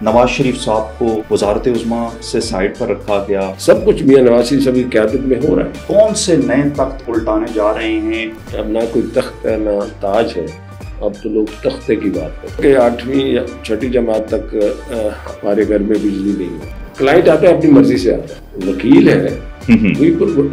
نواز شریف صاحب کو وزارت عظمیٰ سے سائڈ پر رکھا گیا. سب کچھ میاں نواز شریف صاحب کی قیادت میں ہو رہا ہے. کون سے نئے تخت الٹانے جا رہے ہیں؟ اب نہ کوئی تخت ہے نہ تاج ہے. اب تو لوگ تختے کی بات کرتے ہیں کہ 8ویں یا 6ٹھی جماعت تک ہمارے گھر میں بجلی نہیں ہے. کلائنٹ آتا ہے اپنی مرضی سے آتا ہے. وکیل ہے,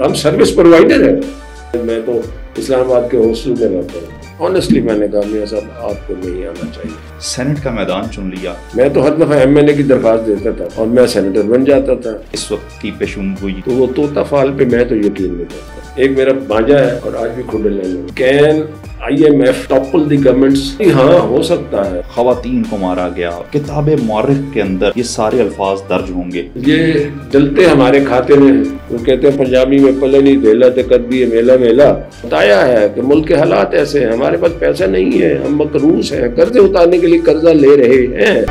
ہم سروس پرووائڈر ہے. میں تو اسلام آباد کے ہاسٹل میں رہتا ہوں. آنیسٹلی میں نے کہا میاں صاحب آپ کو نہیں آنا چاہیے. سینٹ کا میدان چن لیا. میں تو ہر دفعہ MNA کی درخواست دیتا تھا اور میں سینیٹر بن جاتا تھا. اس وقت کی پیشن گوئی تو وہ طوطا فال پہ میں تو یقین نہیں کرتا. ایک میرا بھانجا ہے اور آج بھی کھڈے لے لیں. Can IMF topple the governments? ہاں ہو سکتا ہے. خواتین کو مارا گیا. کتاب مورخ کے اندر یہ سارے الفاظ درج ہوں گے. یہ ڈلتے ہمارے کھاتے میں. وہ کہتے ہیں پنجابی میں پلے نہیں دھیلا تے کر دیے میلا میلا. بتایا ہے کہ ملک کے حالات ایسے ہیں, ہمارے پاس پیسہ نہیں ہے, ہم مقروض ہیں, قرضے اتارنے کے لیے قرضہ لے رہے ہیں.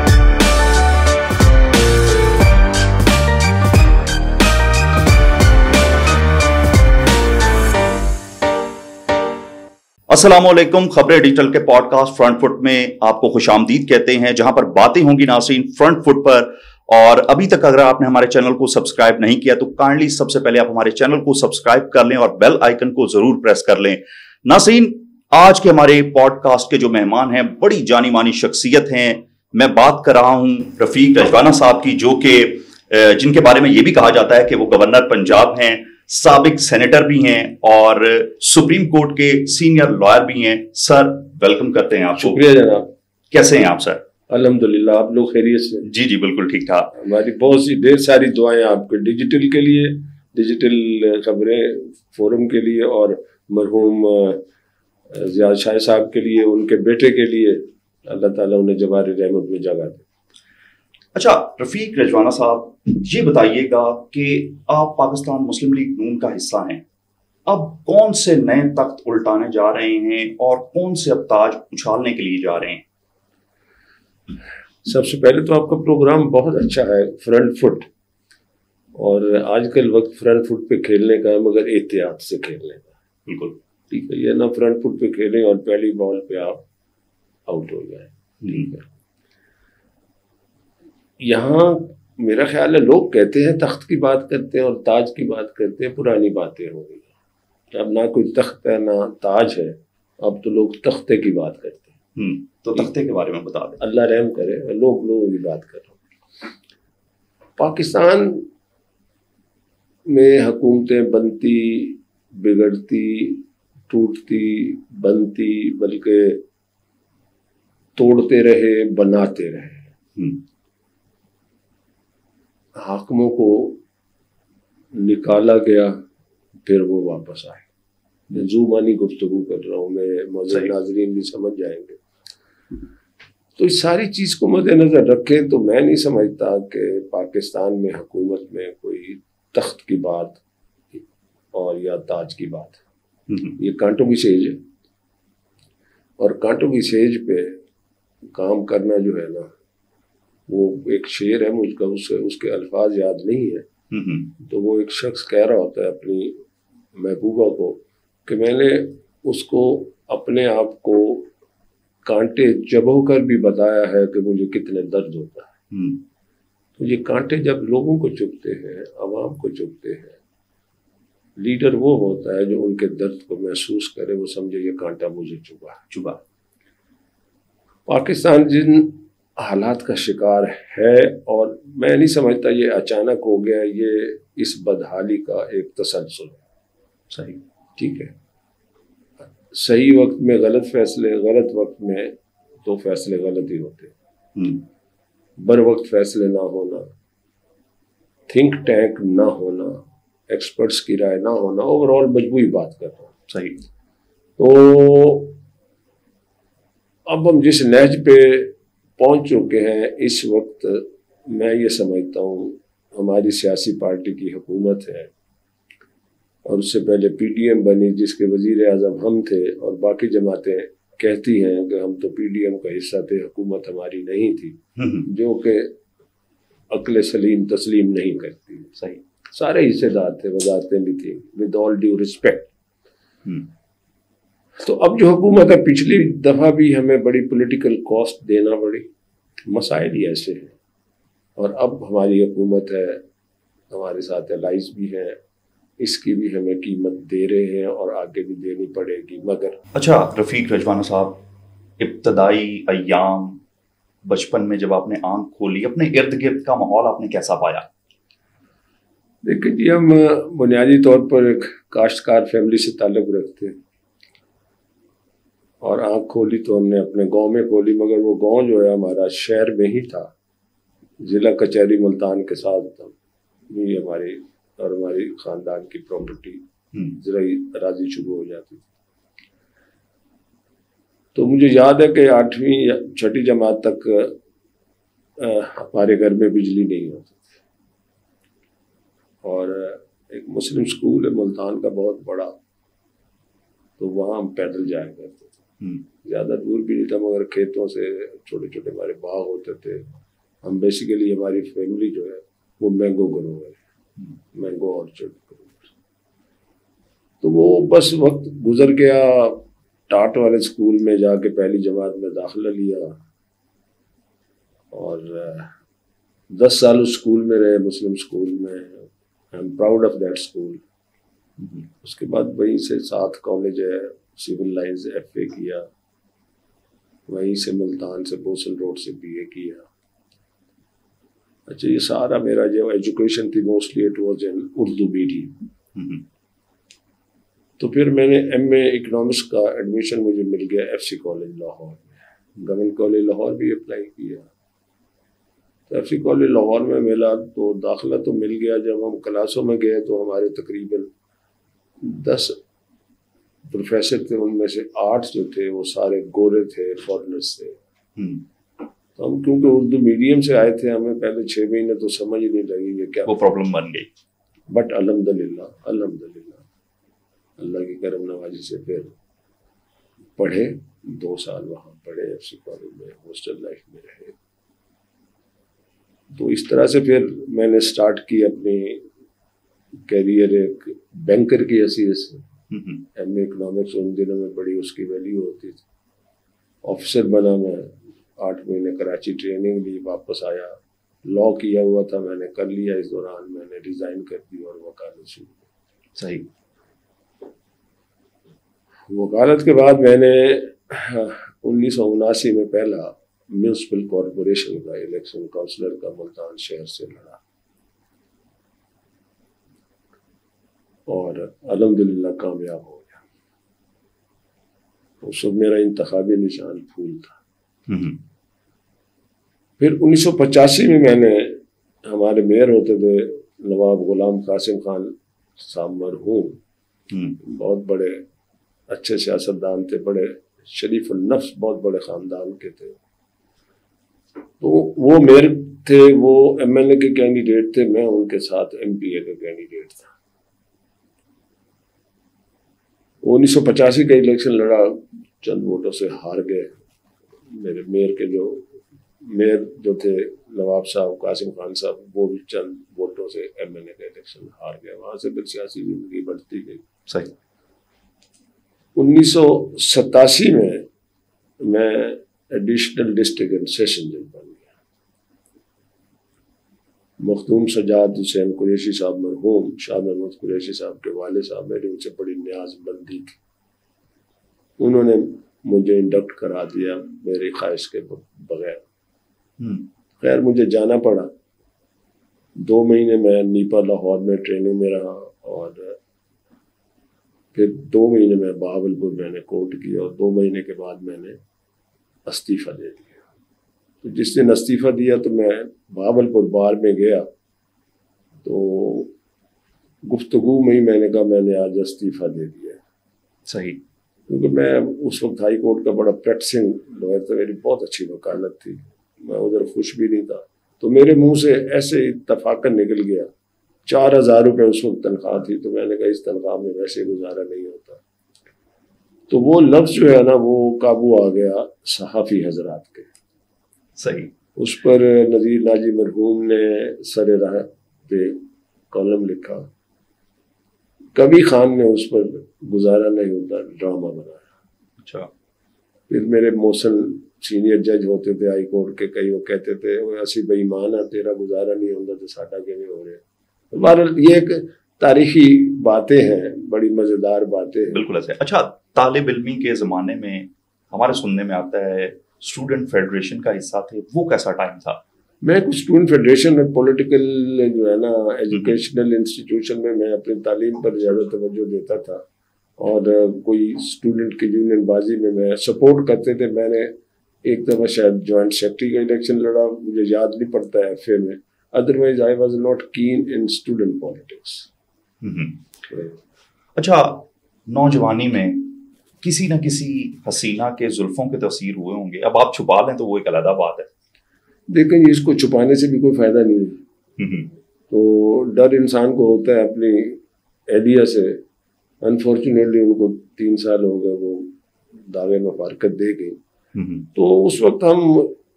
السلام علیکم. خبریں ڈیجیٹل کے پوڈ کاسٹ فرنٹ فٹ میں آپ کو خوش آمدید کہتے ہیں, جہاں پر باتیں ہوں گی ناظرین فرنٹ فٹ پر. اور ابھی تک اگر آپ نے ہمارے چینل کو سبسکرائب نہیں کیا تو کائنڈلی سب سے پہلے آپ ہمارے چینل کو سبسکرائب کر لیں اور بیل آئیکن کو ضرور پریس کر لیں. ناظرین, آج کے ہمارے پوڈ کاسٹ کے جو مہمان ہیں بڑی جانی مانی شخصیت ہیں. میں بات کر رہا ہوں رفیق رجوانہ صاحب کی, جو کہ جن کے بارے میں یہ بھی کہا جاتا ہے کہ وہ گورنر پنجاب ہیں, سابق سینیٹر بھی ہیں اور سپریم کورٹ کے سینئر لائر بھی ہیں. سر ویلکم کرتے ہیں آپ کو. شکریہ جناب. کیسے ہیں آپ سر؟ الحمدللہ, آپ لوگ خیریت سے؟ جی جی بالکل ٹھیک ٹھاک. ہماری بہت سی ڈھیر ساری دعائیں آپ کے ڈیجیٹل کے لیے, ڈیجیٹل خبریں فورم کے لیے, اور مرحوم زیاد شاہ صاحب کے لیے, ان کے بیٹے کے لیے. اللہ تعالیٰ انہیں جوار رحمت میں جگہ دے. اچھا رفیق رجوانہ صاحب, یہ بتائیے گا کہ آپ پاکستان مسلم لیگ نون کا حصہ ہیں. اب کون سے نئے تخت الٹانے جا رہے ہیں اور کون سے اب تاج اچھالنے کے لیے جا رہے ہیں؟ سب سے پہلے تو آپ کا پروگرام بہت اچھا ہے, فرنٹ فٹ. اور آج کل وقت فرنٹ فٹ پہ کھیلنے کا ہے, مگر احتیاط سے کھیلنے کا. بالکل ٹھیک ہے, یہ نہ فرنٹ فٹ پہ کھیلیں اور پہلی بال پہ آپ آؤٹ ہو جائیں. ٹھیک ہے. یہاں میرا خیال ہے لوگ کہتے ہیں تخت کی بات کرتے ہیں اور تاج کی بات کرتے ہیں, پرانی باتیں ہو گئی. اب نہ کوئی تخت ہے نہ تاج ہے, اب تو لوگ تختے کی بات کرتے ہیں. تو تختے کے بارے میں بتا دیں. اللہ رحم کرے, لوگوں کی بات کر رہا ہوں. پاکستان میں حکومتیں بنتی, بگڑتی, ٹوٹتی, بنتی, بلکہ توڑتے رہے, بناتے رہے. حاکموں کو نکالا گیا, پھر وہ واپس آئے. میں زومانی گفتگو کر رہا ہوں, میرے معزز ناظرین بھی سمجھ جائیں گے. تو اس ساری چیز کو مد نظر رکھیں تو میں نہیں سمجھتا کہ پاکستان میں حکومت میں کوئی تخت کی بات اور یا تاج کی بات. یہ کانٹوں کی سیج ہے, اور کانٹوں کی سیج پہ کام کرنا جو ہے نا, وہ ایک شعر ہے مجھ کا, اس کے الفاظ یاد نہیں ہے. تو وہ ایک شخص کہہ رہا ہوتا ہے اپنی محبوبہ کو کہ میں نے اس کو اپنے آپ کو کانٹے چبو کر بھی بتایا ہے کہ مجھے کتنے درد ہوتا ہے. تو یہ کانٹے جب لوگوں کو چبھتے ہیں, عوام کو چبھتے ہیں, لیڈر وہ ہوتا ہے جو ان کے درد کو محسوس کرے, وہ سمجھے یہ کانٹا مجھے چبھا. پاکستان جن حالات کا شکار ہے, اور میں نہیں سمجھتا یہ اچانک ہو گیا, یہ اس بدحالی کا ایک تسلسل ہے. صحیح, ٹھیک ہے. صحیح وقت میں غلط فیصلے, غلط وقت میں تو فیصلے غلط ہی ہوتے. بر وقت فیصلے نہ ہونا, تھنک ٹینک نہ ہونا, ایکسپرٹس کی رائے نہ ہونا, اوور آل مجموعی بات کر رہا ہوں. صحیح. تو اب ہم جس نہج پہ پہنچ چکے ہیں اس وقت, میں یہ سمجھتا ہوں ہماری سیاسی پارٹی کی حکومت ہے, اور اس سے پہلے PDM بنی جس کے وزیر اعظم ہم تھے, اور باقی جماعتیں کہتی ہیں کہ ہم تو PDM کا حصہ تھے, حکومت ہماری نہیں تھی, جو کہ عقل سلیم تسلیم نہیں کرتی. صحیح. سارے حصے دار تھے, وزارتیں بھی تھیں, ود آل ڈیو ریسپیکٹ. تو اب جو حکومت ہے, پچھلی دفعہ بھی ہمیں بڑی پولیٹیکل کاسٹ دینا پڑی. مسائل ہی ایسے ہیں. اور اب ہماری حکومت ہے، ہمارے ساتھ الائز بھی ہیں، اس کی بھی ہمیں قیمت دے رہے ہیں اور آگے بھی دینی پڑے گی. مگر اچھا رفیق رجوانہ صاحب، ابتدائی ایام بچپن میں جب آپ نے آنکھ کھولی، اپنے ارد گرد کا ماحول آپ نے کیسا پایا؟ دیکھیں جی، ہم بنیادی طور پر ایک کاشتکار فیملی سے تعلق رکھتے ہیں، اور آنکھ کھولی تو ہم نے اپنے گاؤں میں کھولی، مگر وہ گاؤں جو ہے ہمارا شہر میں ہی تھا، ضلع کچہری ملتان کے ساتھ تھا. یہ ہماری اور ہماری خاندان کی پراپرٹی زرعی اراضی شروع ہو جاتی تھی. تو مجھے یاد ہے کہ 8ویں یا 6ٹھی جماعت تک ہمارے گھر میں بجلی نہیں ہوتی تھی، اور ایک مسلم سکول ہے ملتان کا بہت بڑا، تو وہاں ہم پیدل جایا کرتے تھے. زیادہ دور بھی نہیں تھا، مگر کھیتوں سے چھوٹے چھوٹے ہمارے باغ ہوتے تھے. ہم بیسیکلی ہماری فیملی جو ہے وہ مینگو گرو ہے، مینگو آرچرڈ. تو وہ بس وقت گزر گیا، ٹاٹ والے اسکول میں جا کے پہلی جماعت میں داخلہ لیا، اور 10 سال اس اسکول میں رہے، مسلم اسکول میں. I am proud of that school. اس کے بعد وہیں سے ساتھ کالج ہے، سول لائنز FA کیا، وہیں سے ملتان سے بوسن روڈ سے BA کیا. اچھا، یہ سارا میرا جو ایجوکیشن تھی mostly it was in Urdu medium. تو پھر میں نے MA اکنامکس کا ایڈمیشن مجھے مل گیا FC کالج لاہور میں. گورنمنٹ کالج لاہور بھی اپلائی کیا، تو FC کالج لاہور میں ملا تو داخلہ تو مل گیا. جب ہم کلاسوں میں گئے تو ہمارے تقریباً 10 پروفیسر تھے، ان میں سے 8 جو تھے وہ سارے گورے تھے، فارنرز تھے. تو ہم کیونکہ اردو میڈیم سے آئے تھے، ہمیں پہلے 6 مہینے تو سمجھ نہیں لگی یہ کیا، وہ پرابلم بن گئی. بٹ الحمدللہ اللہ کی کرم نوازی سے پھر پڑھے. 2 سال وہاں پڑھے FC کالج میں، ہاسٹل لائف میں رہے. تو اس طرح سے پھر میں نے سٹارٹ کی اپنی کیریئر ایک بینکر کی حیثیت سے. MA اکنامکس ان دنوں میں بڑی اس کی ویلیو ہوتی تھی. آفیسر بنا میں، 8 مہینے کراچی ٹریننگ لی، واپس آیا. لاء کیا ہوا تھا میں نے، کر لیا. اس دوران میں نے ریزائن کر دی اور وکالت شروع کی. صحیح. وکالت کے بعد میں نے 1979 میں پہلا میونسپل کارپوریشن کا الیکشن کونسلر کا ملتان شہر سے لڑا، اور الحمدللہ کامیاب ہو گیا. اس وقت میرا انتخابی نشان پھول تھا. پھر 1985 میں نے، ہمارے میئر ہوتے تھے نواب غلام قاسم خان صاحب مرحوم، بہت بڑے اچھے سیاستدان تھے، بڑے شریف النفس، بہت بڑے خاندان کے تھے. تو وہ میئر تھے، وہ MLA کے کینڈیڈیٹ تھے، میں ان کے ساتھ MPA کا کینڈیڈیٹ تھا. 1985 کا الیکشن لڑا، چند ووٹوں سے ہار گئے. میرے میئر جو تھے نواب صاحب قاسم خان صاحب، وہ بھی چند ووٹوں سے MLA کا الیکشن ہار گئے. وہاں سے پھر سیاسی زندگی بڑھتی گئی. صحیح. 1987 میں ایڈیشنل ڈسٹرکٹ اینڈ سیشن جج بن گیا. مخدوم سجاد حسین قریشی صاحب مرحوم، شاہ محمود قریشی صاحب کے والد صاحب، میری ان سے بڑی نیاز بندی تھی. انہوں نے مجھے انڈکٹ کرا دیا میری خواہش کے بغیر. خیر مجھے جانا پڑا. 2 مہینے میں نیپا لاہور میں ٹریننگ میں رہا، اور پھر 2 مہینے میں بہاولپور میں نے کورٹ کیا، اور 2 مہینے کے بعد میں نے استعفیٰ دے دیا. تو جس دن استعفیٰ دیا تو میں بہاولپور بار میں گیا، تو گفتگو میں ہی میں نے کہا میں نے آج استعفیٰ دے دیا. صحیح. کیونکہ میں اس وقت ہائی کورٹ کا بڑا پریکٹسنگ لائر تھا، میری بہت اچھی وکالت تھی، میں ادھر خوش بھی نہیں تھا. تو میرے منہ سے ایسے اتفاقاً نکل گیا. 4,000 روپے اس وقت تنخواہ تھی، تو میں نے کہا اس تنخواہ میں ویسے گزارا نہیں ہوتا. تو وہ لفظ جو ہے نا، وہ قابو آ گیا صحافی حضرات کے. صحیح. اس پر نذیر ناجی مرحوم نے سر راہ پہ کالم لکھا. کبھی خان نے اس پر گزارا نہیں ہوتا ڈرامہ بنایا. اچھا. پھر میرے محسن سینئر جج ہوتے تھے ہائی کورٹ کے, کئی وہ کہتے تھے اسی بے ایمان ہے, تیرا گزارا نہیں ہوتا تو ساڈا کیویں ہو رہا. بہرحال یہ ایک تاریخی باتیں ہیں, بڑی مزیدار باتیں ہیں. بالکل ایسے. اچھا, طالب علمی کے زمانے میں ہمارے سننے میں آتا ہے اسٹوڈنٹ فیڈریشن کا حصہ تھے, وہ کیسا ٹائم تھا؟ میں کچھ اسٹوڈنٹ فیڈریشن میں پولیٹیکل جو ہے نا ایجوکیشنل انسٹیٹیوشن میں اپنی تعلیم پر زیادہ توجہ دیتا تھا, اور کوئی اسٹوڈنٹ کی یونین بازی میں سپورٹ کرتے تھے. میں نے ایک دفعہ شاید جوائنٹ سیکرٹری کا الیکشن لڑا, مجھے یاد نہیں پڑتا ہے ایف اے میں. Otherwise I was not can in student politics. اچھا, نوجوانی میں کسی نہ کسی حسینہ کے زلفوں کے تاثیر ہوئے ہوں گے, اب آپ چھپا لیں تو وہ ایک علیحدہ بات ہے. دیکھیں اس کو چھپانے سے بھی کوئی فائدہ نہیں ہے. تو ڈر انسان کو ہوتا ہے اپنی اہلیہ سے. انفارچونیٹلی ان کو 3 سال ہو گئے وہ دعوے میں فارغت دے گئی. تو اس وقت ہم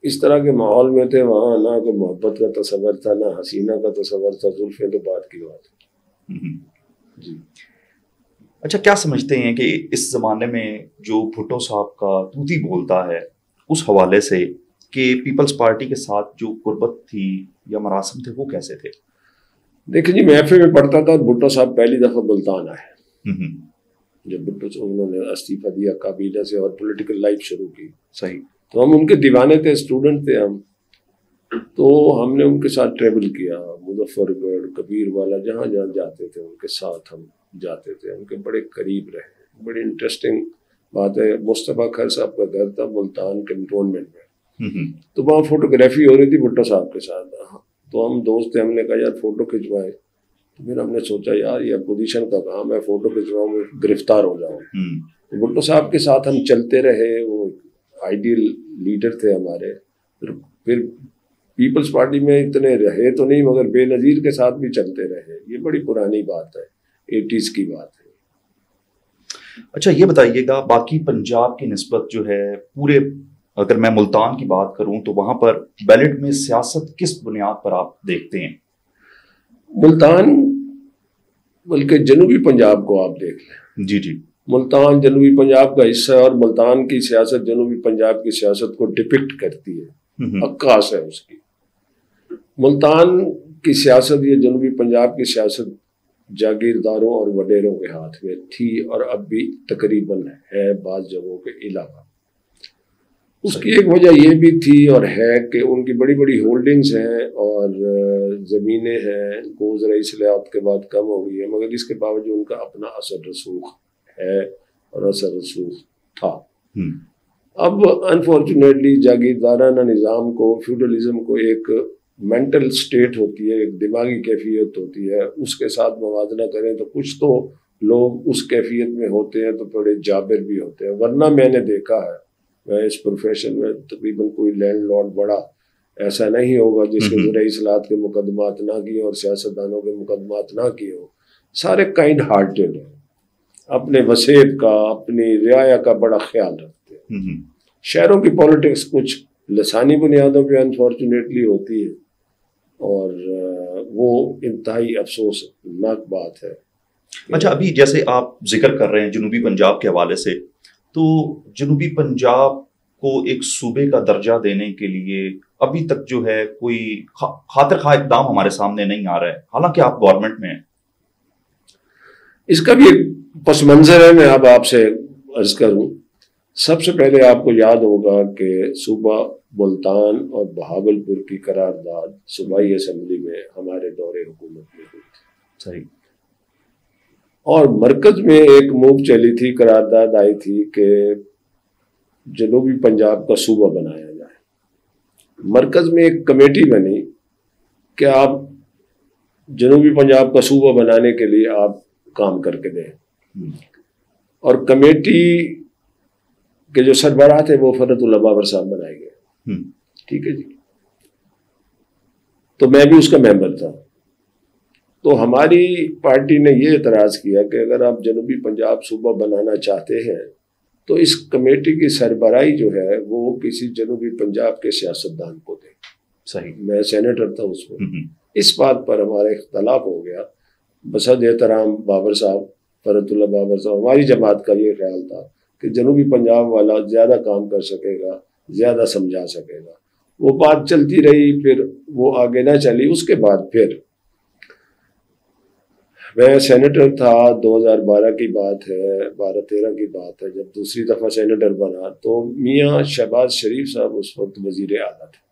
اس طرح کے ماحول میں تھے, وہاں نہ کوئی محبت کا تصور تھا, نہ حسینہ کا تصور تھا. زلفیں تو بات کی بات ہے. جی. اچھا, کیا سمجھتے ہیں کہ اس زمانے میں جو بھٹو صاحب کا طوطی بولتا ہے اس حوالے سے کہ پیپلز پارٹی کے ساتھ جو قربت تھی یا مراسم تھے وہ کیسے تھے؟ دیکھیں جی, میں ایف اے میں پڑھتا تھا, بھٹو صاحب پہلی دفعہ ملتان آئے. جب بھٹو صاحب انہوں نے استعفیٰ دیا کابینہ سے اور پولیٹیکل لائف شروع کی. صحیح. تو ہم ان کے دیوانے تھے, اسٹوڈنٹ تھے ہم. تو ہم نے ان کے ساتھ ٹریول کیا, مظفر گڑھ, کبیر والا, جہاں جہاں جاتے تھے ان کے ساتھ ہم جاتے تھے. ان کے بڑے قریب رہے. بڑی انٹرسٹنگ بات ہے, مصطفیٰ خیر صاحب کا گھر تھا ملتان کنٹونمنٹ میں. تو وہاں فوٹوگرافی ہو رہی تھی بھٹو صاحب کے ساتھ. تو ہم دوست تھے, ہم نے کہا یار فوٹو کھنچوائیں. تو پھر ہم نے سوچا یار یہ اپوزیشن کا کام ہے, فوٹو کھنچواؤں میں گرفتار ہو جاؤں. تو بھٹو صاحب کے ساتھ ہم چلتے رہے. وہ آئیڈیل لیڈر تھے ہمارے. پھر پیپلز پارٹی میں اتنے رہے تو نہیں, مگر بے نظیر کے ساتھ بھی چلتے رہے. یہ بڑی پرانی بات ہے, 80s کی بات ہے. اچھا, یہ بتائیے گا باقی پنجاب کی نسبت جو ہے پورے, اگر میں ملتان کی بات کروں تو وہاں پر بیلٹ میں سیاست کس بنیاد پر آپ دیکھتے ہیں؟ ملتان بلکہ جنوبی پنجاب کو آپ دیکھ لیں. جی جی. ملتان جنوبی پنجاب کا حصہ ہے, اور ملتان کی سیاست جنوبی پنجاب کی سیاست کو ڈپکٹ کرتی ہے, عکاس ہے اس کی. ملتان کی سیاست یا جنوبی پنجاب کی سیاست جاگیرداروں اور وڈیروں کے ہاتھ میں تھی, اور اب بھی تقریباً ہے بعض جگہوں کے علاوہ. اس کی ایک وجہ یہ بھی تھی اور ہے کہ ان کی بڑی بڑی ہولڈنگز ہیں اور زمینیں ہیں. گوز رہی اصلاحات کے بعد کم ہو گئی ہے, مگر اس کے باوجود ان کا اپنا اثر رسوخ ہے اور اثر رسوخ تھا. اب انفارچونیٹلی جاگیردارانہ نظام کو, فیوڈلزم کو ایک مینٹل سٹیٹ ہوتی ہے, ایک دماغی کیفیت ہوتی ہے, اس کے ساتھ موازنہ کریں تو کچھ تو لوگ اس کیفیت میں ہوتے ہیں تو تھوڑے جابر بھی ہوتے ہیں. ورنہ میں نے دیکھا ہے, میں اس پروفیشن میں تقریباً کوئی لینڈ لارڈ بڑا ایسا نہیں ہوگا جس کے زرعی اصلاحات کے مقدمات نہ کیے اور سیاستدانوں کے مقدمات نہ کیے ہوں. سارے کائنڈ ہارٹڈ ہیں, اپنے وسیب کا, اپنی رعایا کا بڑا خیال رکھتے ہیں. شہروں کی پولیٹکس کچھ لسانی بنیادوں پہ انفارچونیٹلی ہوتی ہے, اور وہ انتہائی افسوسناک بات ہے. اچھا, ابھی جیسے آپ ذکر کر رہے ہیں جنوبی پنجاب کے حوالے سے, تو جنوبی پنجاب کو ایک صوبے کا درجہ دینے کے لیے ابھی تک جو ہے کوئی خاطر خواہ اقدام ہمارے سامنے نہیں آ رہا ہے, حالانکہ آپ گورنمنٹ میں ہیں. اس کا بھی ایک پس منظر ہے, میں اب آپ سے عرض کروں. سب سے پہلے آپ کو یاد ہوگا کہ صوبہ ملتان اور بہاولپور کی قرارداد صوبائی اسمبلی میں ہمارے دور حکومت میں ہوئی تھی. صحیح. اور مرکز میں ایک موو چلی تھی, قرارداد آئی تھی کہ جنوبی پنجاب کا صوبہ بنایا جائے. مرکز میں ایک کمیٹی بنی کہ آپ جنوبی پنجاب کا صوبہ بنانے کے لیے آپ کام کر کے دیں, اور کمیٹی کے جو سربراہ تھے وہ فرت اللہ بابر صاحب بنائے گئے. ٹھیک ہے جی. تو میں بھی اس کا ممبر تھا. تو ہماری پارٹی نے یہ اعتراض کیا کہ اگر آپ جنوبی پنجاب صوبہ بنانا چاہتے ہیں تو اس کمیٹی کی سربراہی جو ہے وہ کسی جنوبی پنجاب کے سیاستدان کو دیں. صحیح. میں سینیٹر تھا اس میں. اس بات پر ہمارا اختلاف ہو گیا. بصد احترام بابر صاحب, فرت اللہ بابر صاحب, ہماری جماعت کا یہ خیال تھا کہ جنوبی پنجاب والا زیادہ کام کر سکے گا زیادہ سمجھا سکے گا. وہ بات چلتی رہی, پھر وہ آگے نہ چلی. اس کے بعد پھر میں سینیٹر تھا, 2012 کی بات ہے, 12-13 کی بات ہے, جب دوسری دفعہ سینیٹر بنا تو میاں شہباز شریف صاحب اس وقت وزیر اعلیٰ تھے.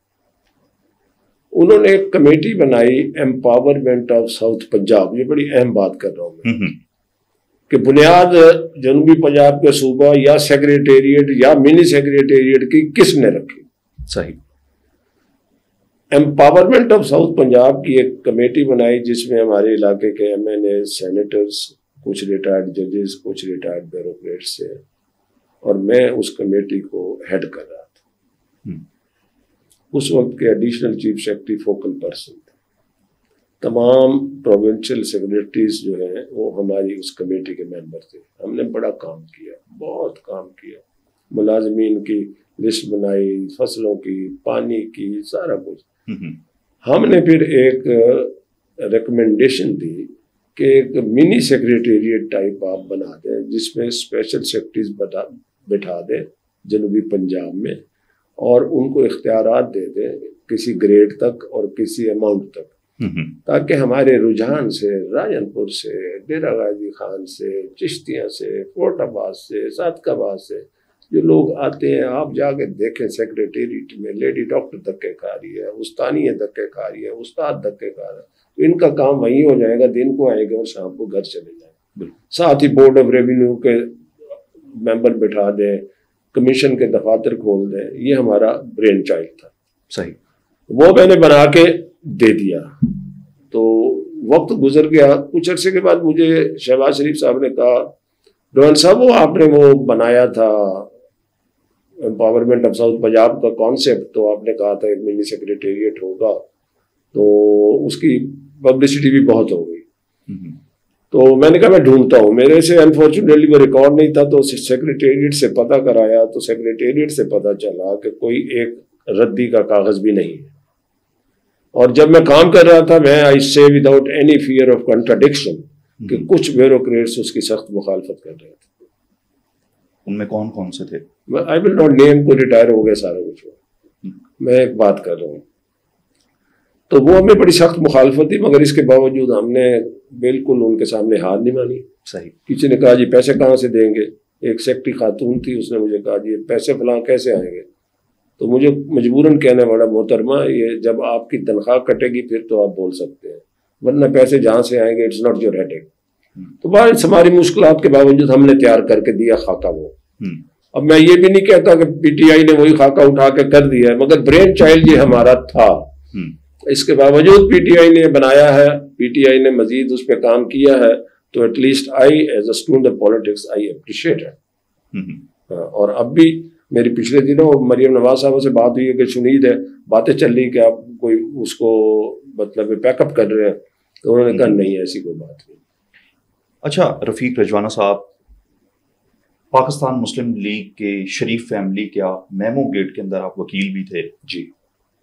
انہوں نے ایک کمیٹی بنائی ایمپاورمنٹ آف ساؤتھ پنجاب. یہ بڑی اہم بات کر رہا ہوں میں کہ بنیاد جنوبی پنجاب کے صوبہ یا سیکریٹریٹ یا منی سیکریٹریٹ کی کس نے رکھی؟ صحیح. ایمپاورمنٹ آف ساؤتھ پنجاب کی ایک کمیٹی بنائی جس میں ہمارے علاقے کے ایم این اے, سینیٹرز, کچھ ریٹائرڈ ججز, کچھ ریٹائرڈ بیوروکریٹس سے, اور میں اس کمیٹی کو ہیڈ کر رہا تھا. اس وقت کے additional chief secretary focal person تھے. تمام پروونشل سیکرٹریز جو ہیں وہ ہماری اس کمیٹی کے ممبر تھے. ہم نے بڑا کام کیا, بہت کام کیا. ملازمین کی لسٹ بنائی, فصلوں کی, پانی کی, سارا کچھ. ہم نے پھر ایک ریکمنڈیشن دی کہ ایک منی سیکریٹریٹ ٹائپ آپ بنا دیں جس میں اسپیشل سیکرٹریز بٹھا دیں جنوبی پنجاب میں, اور ان کو اختیارات دے دیں کسی گریڈ تک اور کسی اماؤنٹ تک, تاکہ ہمارے رجحان سے, راجن پور سے, ڈیرہ غازی خان سے, چشتیاں سے, فورٹ آباد سے, صادق آباد سے جو لوگ آتے ہیں, آپ جا کے دیکھیں سیکریٹریٹ میں لیڈی ڈاکٹر دھکے کھا رہی ہے, استانیہ دھکے کھا رہی ہے, استاد دھکے کھا رہا ہے. تو ان کا کام وہیں ہو جائے گا, دن کو آئے گا اور شام کو گھر چلے جائیں. ساتھ ہی بورڈ آف ریونیو کے ممبر بٹھا دیں, کمیشن کے دفاتر کھول دیں. یہ ہمارا برین چائلڈ تھا. صحیح. وہ میں نے بنا کے دے دیا. تو وقت گزر گیا. کچھ عرصے کے بعد مجھے شہباز شریف صاحب نے کہا, ڈوان صاحب وہ آپ نے وہ بنایا تھا امپاورمنٹ آف ساؤتھ پنجاب کا کانسیپٹ, تو آپ نے کہا تھا ایک منی سیکریٹریٹ ہوگا, تو اس کی پبلسٹی بھی بہت ہو گئی. تو میں نے کہا میں ڈھونڈتا ہوں. میرے سے انفارچونیٹلی وہ ریکارڈ نہیں تھا, تو سیکریٹریٹ سے پتہ کرایا, تو سیکریٹریٹ سے پتہ چلا کہ کوئی ایک ردی کا کاغذ بھی نہیں ہے. اور جب میں کام کر رہا تھا, میں آئی سے without any fear of contradiction کہ کچھ بیوروکریٹس اس کی سخت مخالفت کر رہے تھے. ان میں کون کون سے تھے؟ آئی ول ناٹ نیم, کو ریٹائر ہو گئے سارا کچھ. میں ایک بات کر رہا ہوں. تو وہ ہمیں بڑی سخت مخالفت تھی, مگر اس کے باوجود ہم نے بالکل ان کے سامنے ہار نہیں مانی. صحیح. کسی نے کہا جی پیسے کہاں سے دیں گے. ایک سیکرٹری خاتون تھی, اس نے مجھے کہا جی پیسے فلاں کیسے آئیں گے. تو مجھے مجبوراً کہنا پڑا, محترمہ یہ جب آپ کی تنخواہ کٹے گی پھر تو آپ بول سکتے ہیں, ورنہ پیسے جہاں سے آئیں گے اٹس ناٹ یور ہیڈ ایک. تو بس ہماری مشکلات کے باوجود ہم نے تیار کر کے دیا خاکہ. وہ اب میں یہ بھی نہیں کہتا کہ پی ٹی آئی نے وہی خاکہ اٹھا کے کر دیا ہے, مگر برین چائلڈ یہ ہمارا تھا. اس کے باوجود پی ٹی آئی نے بنایا ہے, پی ٹی آئی نے مزید اس پہ کام کیا ہے, تو at least I as a student of politics I appreciate ہے. اور اب بھی میری پچھلے دنوں مریم نواز صاحبہ سے بات ہوئی ہے کہ شنید ہے, باتیں چل رہی کہ آپ کوئی اس کو مطلب پیک اپ کر رہے ہیں, تو انہوں نے کہا نہیں ایسی کوئی بات نہیں. اچھا رفیق رجوانہ صاحب, پاکستان مسلم لیگ کے شریف فیملی کے آپ میمو گیٹ کے اندر آپ وکیل بھی تھے جی.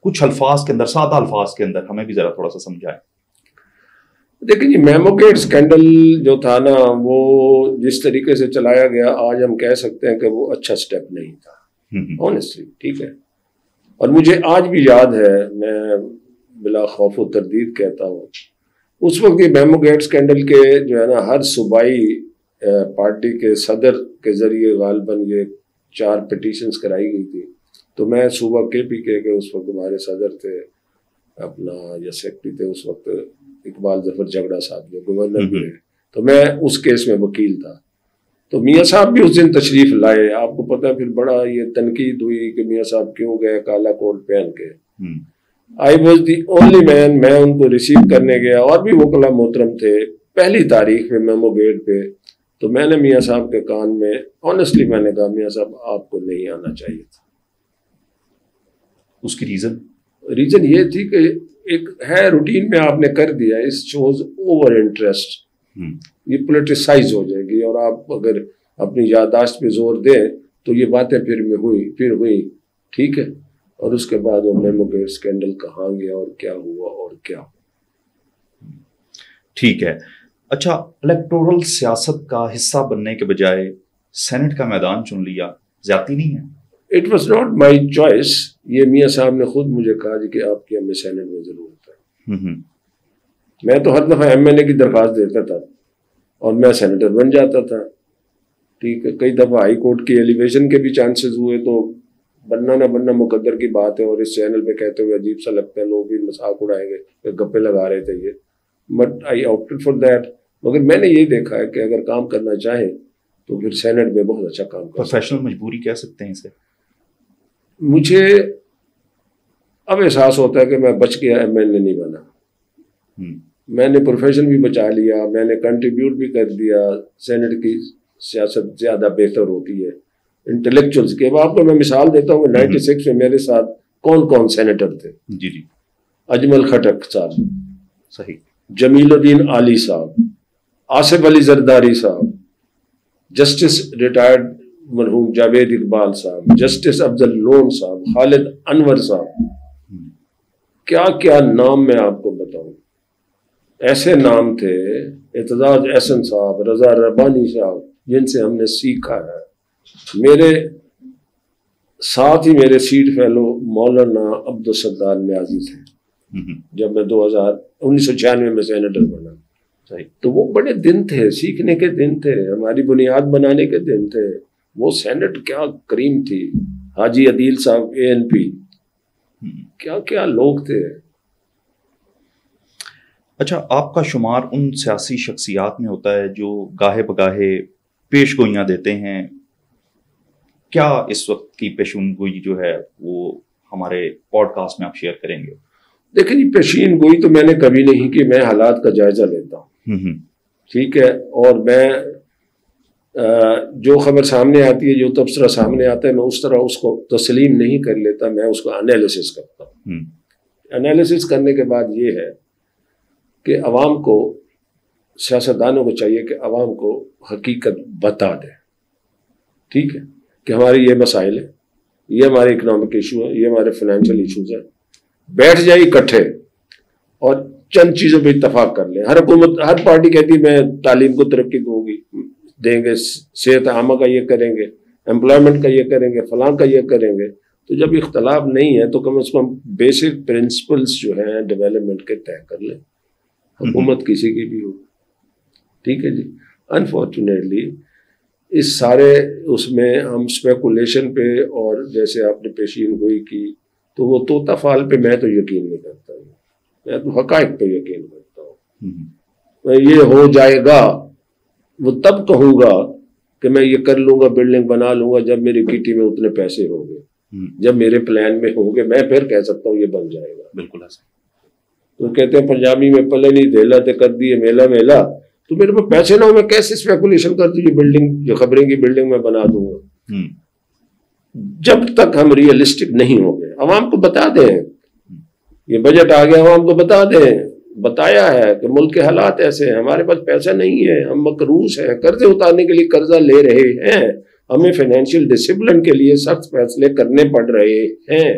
کچھ الفاظ کے اندر, سادہ الفاظ کے اندر ہمیں بھی ذرا تھوڑا سا سمجھائیں. دیکھیں جی, میمو گیٹ اسکینڈل جو تھا نا, وہ جس طریقے سے چلایا گیا, آج ہم کہہ سکتے ہیں کہ وہ اچھا سٹیپ نہیں تھا آنیسٹلی. ٹھیک ہے. اور مجھے آج بھی یاد ہے, میں بلا خوف و تردید کہتا ہوں, اس وقت یہ میمو گیٹ اسکینڈل کے جو ہے نا ہر صوبائی پارٹی کے صدر کے ذریعے غالباً یہ 4 پٹیشنز کرائی گئی تھی. تو میں صوبہ کے پی کے اس وقت ہمارے صدر تھے اپنا, یا سیکرٹری تھے اس وقت اقبال ظفر جھگڑا صاحب, جو گورنر بھی رہے, تو میں اس کیس میں وکیل تھا. تو میاں صاحب بھی اس دن تشریف لائے. آپ کو پتہ پھر بڑا یہ تنقید ہوئی کہ میاں صاحب کیوں گئے کالا کوٹ پہن کے. آئی واز دی اونلی مین, میں ان کو ریسیو کرنے گیا, اور بھی وکلاء محترم تھے پہلی تاریخ میں میمو گیٹ پہ. تو میں نے میاں صاحب کے کان میں آنیسٹلی میں نے کہا, میاں صاحب آپ کو نہیں آنا چاہیے تھا. اس کی ریزن یہ تھی کہ ایک ہے روٹین میں آپ نے کر دیا, اس شوز اوور انٹرسٹ, یہ پولیٹیسائز ہو جائے گی, اور آپ اگر اپنی یادداشت پہ زور دیں تو یہ باتیں پھر ہوئی. ٹھیک ہے. اور اس کے بعد وہ میمو گیٹ اسکینڈل کہاں گیا اور کیا ہوا اور کیا. ٹھیک ہے. اچھا, الیکٹورل سیاست کا حصہ بننے کے بجائے سینٹ کا میدان چن لیا, زیادتی نہیں ہے؟ It was not my choice. یہ میاں صاحب نے خود مجھے کہا جی کہ آپ کی ہمیں سینٹ میں ضرورت ہے. میں تو ہر دفعہ ایم ایل اے کی درخواست دیتا تھا اور میں سینیٹر بن جاتا تھا. ٹھیک ہے, کئی دفعہ ہائی کورٹ کی ایلیویشن کے بھی چانسز ہوئے, تو بننا نہ بننا مقدر کی بات ہے, اور اس چینل پہ کہتے ہوئے عجیب سا لگتا ہے, لوگ بھی مذاق اڑائیں گے کہ گپے لگا رہے تھے یہ, but I opted for that. مگر میں نے یہ دیکھا ہے کہ اگر کام کرنا چاہیں تو پھر سینٹ میں بہت اچھا کام کریں. پروفیشنل مجبوری کہہ سکتے ہیں اسے. مجھے اب احساس ہوتا ہے کہ میں بچ گیا, ایم ایل اے نہیں بنا. میں نے پروفیشن بھی بچا لیا, میں نے کنٹریبیوٹ بھی کر دیا. سینٹ کی سیاست زیادہ بہتر ہوتی ہے انٹلیکچوئلس کے. اب آپ کو میں مثال دیتا ہوں, 96 میں میرے ساتھ کون کون سینیٹر تھے. جی جی. اجمل خٹک صاحب, صحیح, جمیل الدین عالی صاحب, آصف علی زرداری صاحب, جسٹس ریٹائرڈ مرحوم جاوید اقبال صاحب, جسٹس افضل لون صاحب, خالد انور صاحب. کیا کیا نام میں آپ کو بتاؤں, ایسے نام تھے. اعتزاز احسن صاحب, رضا ربانی صاحب, جن سے ہم نے سیکھا ہے. میرے ساتھ ہی میرے سیٹ فیلو مولانا عبدالستار نیازی تھے جب میں 1996 میں سینیٹر بنا. تو وہ بڑے دن تھے, سیکھنے کے دن تھے, ہماری بنیاد بنانے کے دن تھے. وہ سینٹ کیا کریم تھی. حاجی عدیل صاحب ANP, کیا کیا لوگ تھے. اچھا, آپ کا شمار ان سیاسی شخصیات میں ہوتا ہے جو گاہے بگاہے پیش گوئیاں دیتے ہیں. کیا اس وقت کی پیشین گوئی جو ہے وہ ہمارے پوڈ کاسٹ میں آپ شیئر کریں گے؟ دیکھیں جی, پیشین گوئی تو میں نے کبھی نہیں کی. میں حالات کا جائزہ لیتا ہوں, ٹھیک ہے, اور میں جو خبر سامنے آتی ہے, جو تبصرہ سامنے آتا ہے, میں اس طرح اس کو تسلیم نہیں کر لیتا, میں اس کو انالیسس کرتا ہوں. انالیسس کرنے کے بعد یہ ہے کہ عوام کو, سیاستدانوں کو چاہیے کہ عوام کو حقیقت بتا دیں. ٹھیک ہے, کہ ہمارے یہ مسائل ہیں, یہ ہمارے اکنامک ایشو ہیں, یہ ہمارے فائنینشیل ایشوز ہیں. بیٹھ جائے اکٹھے اور چند چیزوں پہ اتفاق کر لیں. ہر حکومت, ہر پارٹی کہتی ہے میں تعلیم کو ترقی دیں گے, صحت عامہ کا یہ کریں گے, امپلائمنٹ کا یہ کریں گے, فلاں کا یہ کریں گے. تو جب اختلاف نہیں ہے تو کم از کم بیسک پرنسپلز جو ہیں ڈیولپمنٹ کے طے کر لیں, حکومت کسی کی بھی ہو. ٹھیک ہے جی. انفارچونیٹلی اس سارے اس میں ہم اسپیکولیشن پہ, اور جیسے آپ نے پیشین گوئی کی, تو وہ طوطا فال پہ میں تو یقین نہیں کرتا ہوں. میں تو حقائق پہ یقین کرتا ہوں. میں یہ ہو جائے گا وہ تب کہوں گا کہ میں یہ کر لوں گا, بلڈنگ بنا لوں گا, جب میری کٹی میں اتنے پیسے ہوں گے, جب میرے پلان میں ہوں گے, میں پھر کہہ سکتا ہوں یہ بن جائے گا. بالکل ایسا. تو کہتے ہیں پنجابی میں پلے نہیں دھیلا تے کر دیے میلا میلا. تو میرے پاس پیسے نہ ہو, میں کیسے اسپیکولیشن کر دوں یہ بلڈنگ, جو خبریں کی بلڈنگ میں بنا دوں گا. جب تک ہم ریئلسٹک نہیں ہوں گے, عوام کو بتا دیں, یہ بجٹ آ گیا, عوام کو بتا دیں, بتایا ہے کہ ملک کے حالات ایسے ہیں, ہمارے پاس پیسہ نہیں ہے, ہم مقروض ہیں, قرضے اتارنے کے لیے قرضہ لے رہے ہیں, ہمیں فائنینشیل ڈسپلن کے لیے سخت فیصلے کرنے پڑ رہے ہیں.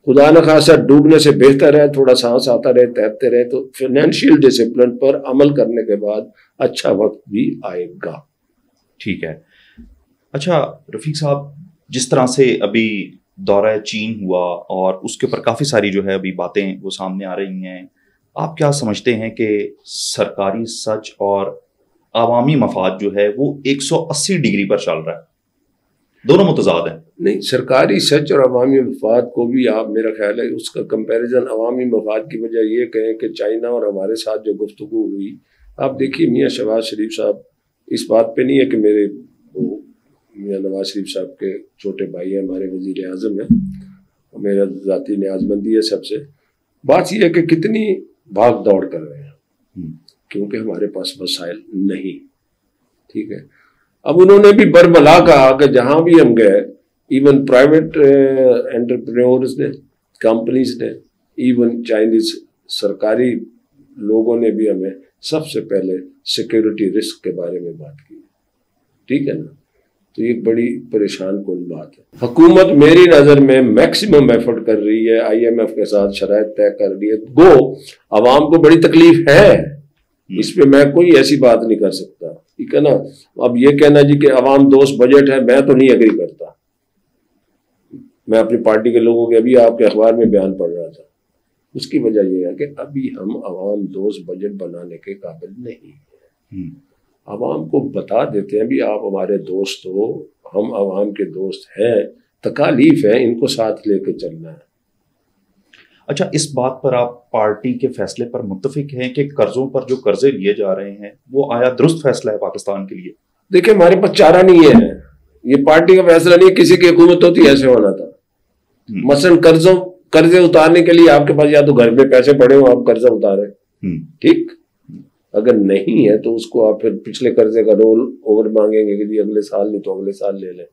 خدا نخواستہ ڈوبنے سے بہتر ہے تھوڑا سانس آتا رہے, تیرتے رہے. تو فائنینشیل ڈسپلن پر عمل کرنے کے بعد اچھا وقت بھی آئے گا. ٹھیک ہے. اچھا رفیق صاحب, جس طرح سے ابھی دورہ چین ہوا اور اس کے اوپر کافی ساری جو ہے ابھی باتیں وہ سامنے آ رہی ہیں, آپ کیا سمجھتے ہیں کہ سرکاری سچ اور عوامی مفاد جو ہے وہ 180 ڈگری پر چل رہا ہے, دونوں متضاد ہیں؟ نہیں, سرکاری سچ اور عوامی مفاد کو بھی آپ, میرا خیال ہے اس کا کمپیریزن عوامی مفاد کی وجہ یہ کہیں کہ چائنا اور ہمارے ساتھ جو گفتگو ہوئی, آپ دیکھیے میاں شہباز شریف صاحب اس بات پہ نہیں ہے کہ میرے میاں نواز شریف صاحب کے چھوٹے بھائی ہیں, ہمارے وزیر اعظم ہیں, میرا ذاتی نیاز مندی ہے سب سے. بات یہ ہے کہ کتنی بھاگ دوڑ کر رہے ہیں, کیونکہ ہمارے پاس وسائل نہیں. ٹھیک ہے. اب انہوں نے بھی برملا کہا کہ جہاں بھی ہم گئے, ایون پرائیویٹ انٹرپرینورز نے, کمپنیز نے, ایون چائنیز سرکاری لوگوں نے بھی ہمیں سب سے پہلے سیکیورٹی رسک کے بارے میں بات کی. ٹھیک ہے نا. تو یہ بڑی پریشان کن بات ہے. حکومت میری نظر میں میکسیمم ایفرٹ کر رہی ہے, IMF کے ساتھ شرائط طے کر رہی ہے. گو عوام کو بڑی تکلیف ہے, اس پہ میں کوئی ایسی بات نہیں کر سکتا. ٹھیک ہے نا. اب یہ کہنا جی کہ عوام دوست بجٹ ہے, میں تو نہیں ایگری کرتا. میں اپنی پارٹی کے لوگوں کے ابھی آپ کے اخبار میں بیان پڑھ رہا تھا. اس کی وجہ یہ ہے کہ ابھی ہم عوام دوست بجٹ بنانے کے قابل نہیں ہیں. عوام کو بتا دیتے ہیں بھی آپ ہمارے دوست ہو, ہم عوام کے دوست ہیں, تکالیف ہیں, ان کو ساتھ لے کے چلنا ہے. اچھا, اس بات پر آپ پارٹی کے فیصلے پر متفق ہیں کہ قرضوں پر جو قرضے لیے جا رہے ہیں وہ آیا درست فیصلہ ہے پاکستان کے لیے؟ دیکھیں, ہمارے پاس چارہ نہیں ہے, یہ پارٹی کا فیصلہ نہیں, کسی کی حکومت ہوتی ایسے ہونا تھا. مثلاً قرضے اتارنے کے لیے آپ کے پاس یا تو گھر میں پیسے پڑے ہو, آپ قرضہ اتارے, ٹھیک. اگر نہیں ہے تو اس کو آپ پھر پچھلے قرضے کا رول اوور مانگیں گے کہ جی اگلے سال نہیں تو اگلے سال لے لیں.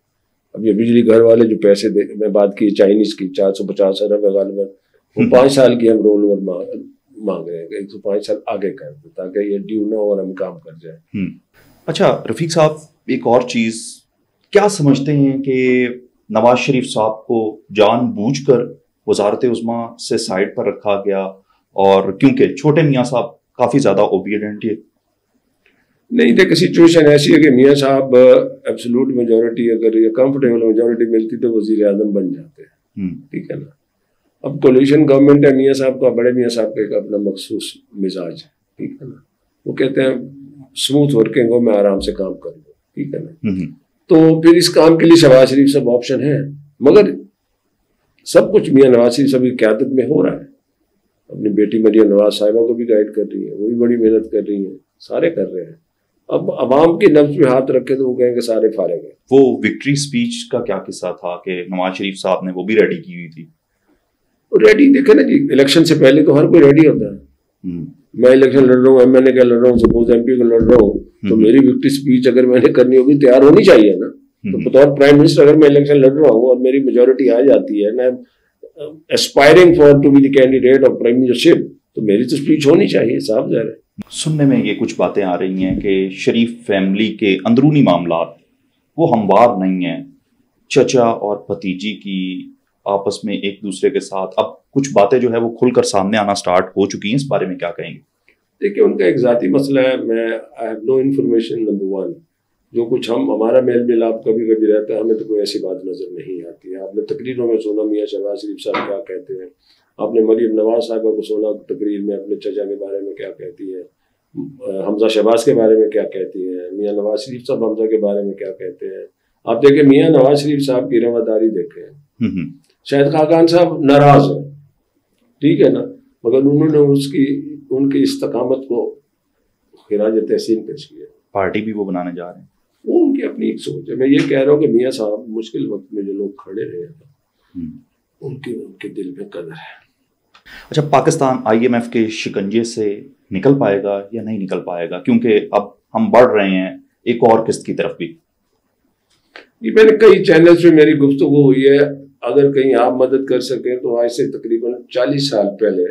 اب یہ بجلی گھر والے جو پیسے میں بات کی چائنیز کی 450 ارب غالباً, وہ 5 سال کی ہم رول اوور مانگ رہے ہیں کہ 105 سال آگے کر دیں تاکہ یہ ڈیو نہ اور ہم کام کر جائیں. اچھا رفیق صاحب, ایک اور چیز, کیا سمجھتے ہیں کہ نواز شریف صاحب کو جان بوجھ کر وزارت عظمیٰ سے سائڈ پر رکھا گیا, اور کیونکہ چھوٹے میاں صاحب کافی زیادہ اوبیڈینٹ ہے؟ نہیں, دیکھیں سچویشن ایسی ہے کہ میاں صاحب ایبسولوٹ میجورٹی, اگر یہ کمفرٹیبل میجورٹی ملتی تو وزیر اعظم بن جاتے ہیں, ٹھیک ہے نا. اب کولیشن گورنمنٹ ہے, میاں صاحب کا, بڑے میاں صاحب کا ایک اپنا مخصوص مزاج ہے, ٹھیک ہے نا. وہ کہتے ہیں اسموتھ ورکنگ ہو, میں آرام سے کام کر لوں, ٹھیک ہے نا. تو پھر اس کام کے لیے شہباز شریف صاحب آپشن ہے, مگر سب کچھ میاں نواز شریف صاحب کی قیادت میں ہو رہا ہے. اپنی بیٹی مریم نواز صاحبہ کو بھی گائیڈ کر رہی ہے, وہ بھی بڑی محنت کر رہی ہیں, سارے کر رہے ہیں. اب عوام کے نبض پہ ہاتھ رکھے تو وہ کہیں گے سارے فارغ ہیں. وہ وکٹری اسپیچ کا کیا قصہ تھا کہ نواز شریف صاحب نے وہ بھی ریڈی کی ہوئی تھی؟ ریڈی دیکھیں نا جی, الیکشن سے پہلے تو ہر کوئی ریڈی ہوتا ہے. میں الیکشن لڑ رہا ہوں, ایم این اے کا لڑ رہا ہوں, سپوز ایم پی کا لڑ رہا ہوں, تو میری وکٹری اسپیچ اگر میں نے کرنی ہوگی تیار ہونی چاہیے نا. تو بطور پرائم منسٹر اگر میں الیکشن لڑ رہا ہوں اور میری میجورٹی آ جاتی ہے نا, aspiring for to be the candidate of prime ministership, تو میری تو اسپیچ ہونی چاہیے, صاف ظاہر ہے. سننے میں یہ کچھ باتیں آ رہی ہیں کہ شریف فیملی کے اندرونی معاملات وہ ہموار نہیں ہیں, چچا اور بھتیجی کی آپس میں ایک دوسرے کے ساتھ اب کچھ باتیں جو ہے وہ کھل کر سامنے آنا سٹارٹ ہو چکی ہیں, اس بارے میں کیا کہیں گے؟ دیکھیں, ان کا ایک ذاتی مسئلہ ہے, میں I have no information. Number 1, جو کچھ ہمارا میل ملاپ کبھی کبھی رہتا ہے, ہمیں تو کوئی ایسی بات نظر نہیں آتی ہے. آپ نے تقریروں میں سنا میاں شہباز شریف صاحب کیا کہتے ہیں, آپ نے مریم نواز صاحبہ کو سنا تقریر میں اپنے چچا کے بارے میں کیا کہتی ہے, حمزہ شہباز کے بارے میں کیا کہتی ہیں, میاں نواز شریف صاحب حمزہ کے بارے میں کیا کہتے ہیں. آپ دیکھیں میاں نواز شریف صاحب کی رواداری دیکھیں, شاہد خاقان صاحب ناراض ہیں, ٹھیک ہے نا, مگر انہوں نے ان کی استقامت کو خراج تحسین پیش کیا. پارٹی بھی وہ بنانے جا رہے ہیں, وہ ان کی اپنی ایک سوچ ہے. میں یہ کہہ رہا ہوں کہ میاں صاحب مشکل وقت میں جو لوگ کھڑے رہے ہیں ان کے دل میں قدر ہے. اچھا, پاکستان آئی ایم ایف کے شکنجے سے نکل پائے گا یا نہیں نکل پائے گا, کیونکہ اب ہم بڑھ رہے ہیں ایک اور قسط کی طرف بھی؟ میں نے کئی چینلز پہ میری گفتگو ہوئی ہے, اگر کہیں آپ مدد کر سکیں تو آج سے تقریباً 40 سال پہلے,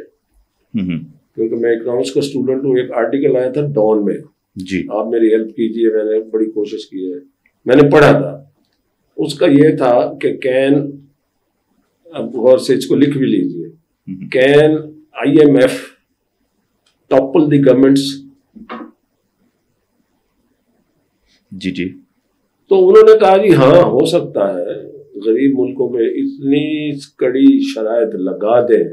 کیونکہ میں اکنامکس کا اسٹوڈنٹ ہوں, ایک آرٹیکل آیا تھا ڈان میں, جی آپ میری ہیلپ کیجیے, میں نے بڑی کوشش کی ہے, میں نے پڑھا تھا. اس کا یہ تھا کہ کین, اب غور سے اس کو لکھ بھی لیجیے, can I M F topple the governments. جی. تو انہوں نے کہا جی ہاں ہو سکتا ہے, غریب ملکوں میں اتنی کڑی شرائط لگا دیں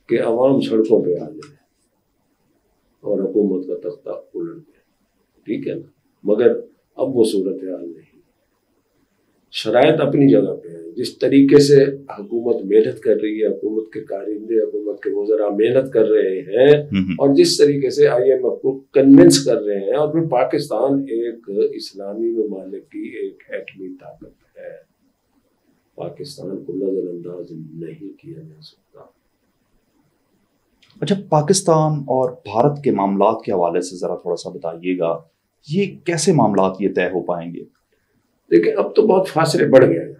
کہ عوام سڑکوں پہ آ جائے اور حکومت کا تختہ الٹ دے, ٹھیک ہے نا, مگر اب وہ صورتحال نہیں. شرائط اپنی جگہ پہ ہیں, جس طریقے سے حکومت محنت کر رہی ہے, حکومت کے کارندے, حکومت کے وزراء محنت کر رہے ہیں, اور جس طریقے سے آئی ایم ایف کو کنونس کر رہے ہیں, اور پھر پاکستان ایک اسلامی ممالک کی ایک ایٹمی طاقت ہے, پاکستان کو نظر انداز نہیں کیا جا سکتا. اچھا, پاکستان اور بھارت کے معاملات کے حوالے سے ذرا تھوڑا سا بتائیے گا, یہ کیسے معاملات یہ طے ہو پائیں گے؟ دیکھیں, اب تو بہت فاصلے بڑھ گئے ہیں,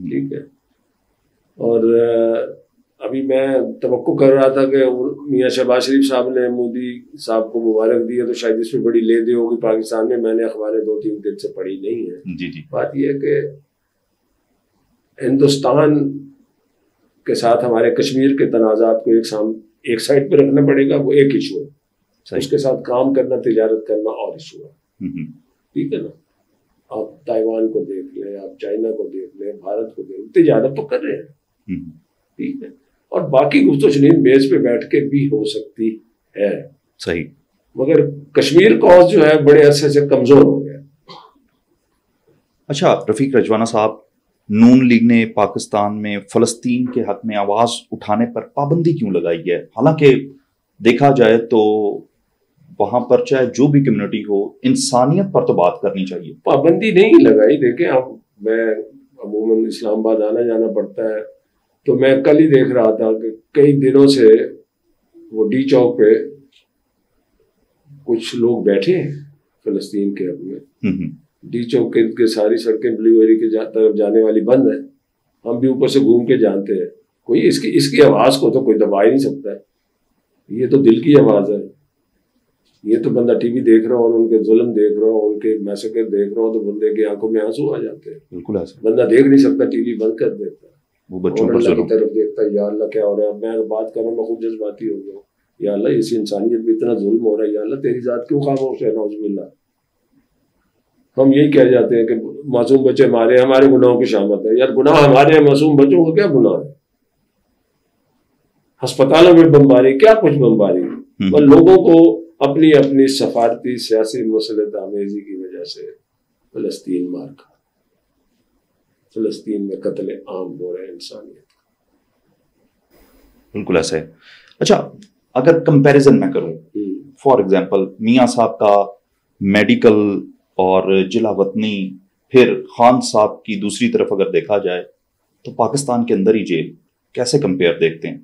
ٹھیک ہے, اور ابھی میں توقع کر رہا تھا کہ میاں شہباز شریف صاحب نے مودی صاحب کو مبارک دی ہے, تو شاید اس میں بڑی لے دے ہوگی پاکستان میں. میں نے اخباریں 2-3 دن سے پڑھی نہیں ہیں. جی. بات یہ ہے کہ ہندوستان کے ساتھ ہمارے کشمیر کے تنازعات کو ایک سائڈ پہ رکھنا پڑے گا, وہ ایک ایشو ہے. اس کے ساتھ کام کرنا, تجارت کرنا اور ایشو ہے, ٹھیک ہے نا. آپ تائیوان کو دیکھ لیں, آپ چائنا کو دیکھ لیں, بھارت کو دیکھ لیں, تجارت تو کر رہے ہیں, ٹھیک ہے, اور باقی گفت و شنید میز پہ بیٹھ کے بھی ہو سکتی ہے. صحیح. مگر کشمیر کاز جو ہے بڑے عرصے سے کمزور ہو گیا. اچھا رفیق رجوانہ صاحب, نون لیگ نے پاکستان میں فلسطین کے حق میں آواز اٹھانے پر پابندی کیوں لگائی ہے؟ حالانکہ دیکھا جائے تو وہاں پر چاہے جو بھی کمیونٹی ہو, انسانیت پر تو بات کرنی چاہیے. پابندی نہیں لگائی. دیکھیں اب میں عموماً اسلام آباد آنا جانا پڑتا ہے, تو میں کل ہی دیکھ رہا تھا کہ کئی دنوں سے وہ ڈی چوک پہ کچھ لوگ بیٹھے ہیں فلسطین کے حق میں. ڈی چوک کے ساری سڑکیں بلیو ویلی کی طرف جانے والی بند ہیں. ہم بھی اوپر سے گھوم کے جانتے ہیں. کوئی اس کی آواز کو تو کوئی دبا ہی نہیں سکتا ہے. یہ تو دل کی آواز ہے. یہ تو بندہ ٹی وی دیکھ رہا ہو اور ان کے ظلم دیکھ رہا ہو, ان کے میسکر دیکھ رہا ہو, تو بندے کی آنکھوں میں آنسو آ جاتے ہیں. بالکل ایسا. بندہ دیکھ نہیں سکتا, ٹی وی بند کر دیتا ہے, وہ بچوں اور پر اللہ کی طرف دیکھتا ہے, یا اللہ کیا ہو رہا ہے. میں بات کر رہا ہوں, میں خود جذباتی ہو گیا ہوں, یا اللہ اسی انسانیت میں اتنا ظلم ہو رہا ہے, یا اللہ تیری ذات کیوں خاموش ہے. نعوذ باللہ. ہم یہی کہہ جاتے ہیں کہ معصوم بچے ہمارے, ہمارے گناہوں کی شامت ہے. یار گناہ ہمارے ہیں, معصوم بچوں کو کیا گناہ ہے؟ ہسپتالوں میں بمباری, کیا کچھ بمباری, اور لوگوں کو اپنی اپنی سفارتی سیاسی مسلط آمیزی کی وجہ سے فلسطین مار کھا, فلسطین میں قتل عام ہو رہے ہیں انسانیت. بالکل ایسا ہے. اچھا اگر کمپیریزن میں کروں, فار ایگزامپل میاں صاحب کا میڈیکل اور جلا وطنی, پھر خان صاحب کی دوسری طرف اگر دیکھا جائے تو پاکستان کے اندر ہی جیل, کیسے کمپیئر دیکھتے ہیں؟